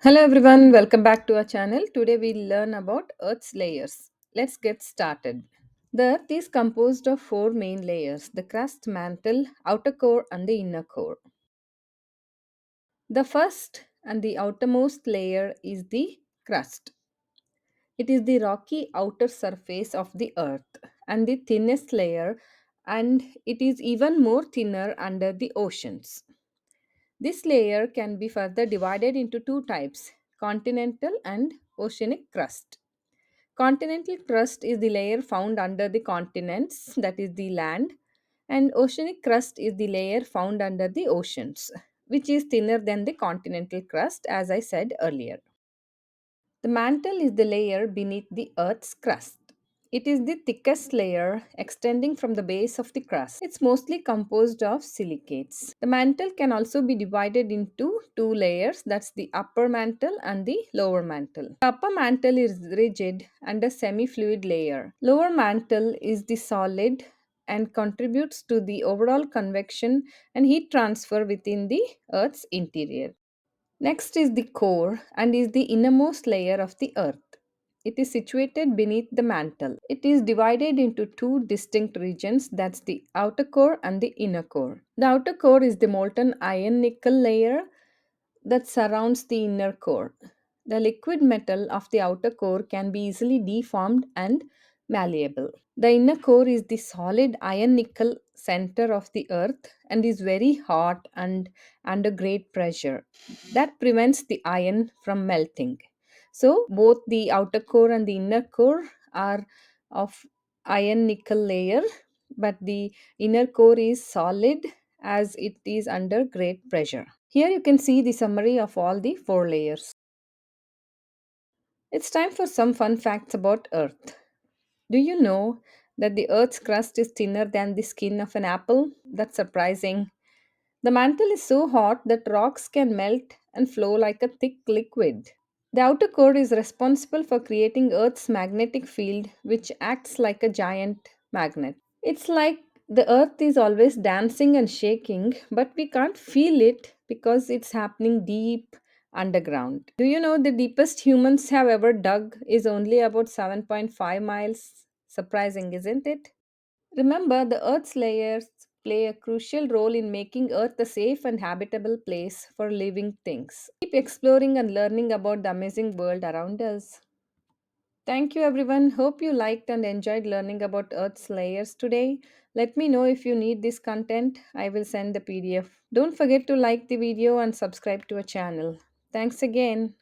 Hello everyone, welcome back to our channel. Today we'll learn about Earth's layers. Let's get started. The Earth is composed of four main layers: the crust, mantle, outer core, and the inner core. The first and the outermost layer is the crust. It is the rocky outer surface of the Earth and the thinnest layer, and it is even more thinner under the oceans. This layer can be further divided into two types: continental and oceanic crust. Continental crust is the layer found under the continents, that is the land, and oceanic crust is the layer found under the oceans, which is thinner than the continental crust, as I said earlier. The mantle is the layer beneath the Earth's crust. It is the thickest layer extending from the base of the crust. It's mostly composed of silicates. The mantle can also be divided into two layers, that's the upper mantle and the lower mantle. The upper mantle is rigid and a semi fluid layer. Lower mantle is the solid and contributes to the overall convection and heat transfer within the Earth's interior. Next is the core and is the innermost layer of the earth. It is situated beneath the mantle. It is divided into two distinct regions, that's the outer core and the inner core. The outer core is the molten iron nickel layer that surrounds the inner core. The liquid metal of the outer core can be easily deformed and malleable. The inner core is the solid iron nickel center of the earth and is very hot and under great pressure. That prevents the iron from melting. So, both the outer core and the inner core are of iron nickel layer, but the inner core is solid as it is under great pressure. Here you can see the summary of all the four layers. It's time for some fun facts about Earth. Do you know that the Earth's crust is thinner than the skin of an apple? That's surprising. The mantle is so hot that rocks can melt and flow like a thick liquid. The outer core is responsible for creating Earth's magnetic field, which acts like a giant magnet. It's like the earth is always dancing and shaking, but we can't feel it because it's happening deep underground. Do you know the deepest humans have ever dug is only about 7.5 miles? Surprising, isn't it? Remember, the Earth's layers play a crucial role in making Earth a safe and habitable place for living things. Keep exploring and learning about the amazing world around us. Thank you, everyone. Hope you liked and enjoyed learning about Earth's layers today. Let me know if you need this content. I will send the PDF. Don't forget to like the video and subscribe to our channel. Thanks again.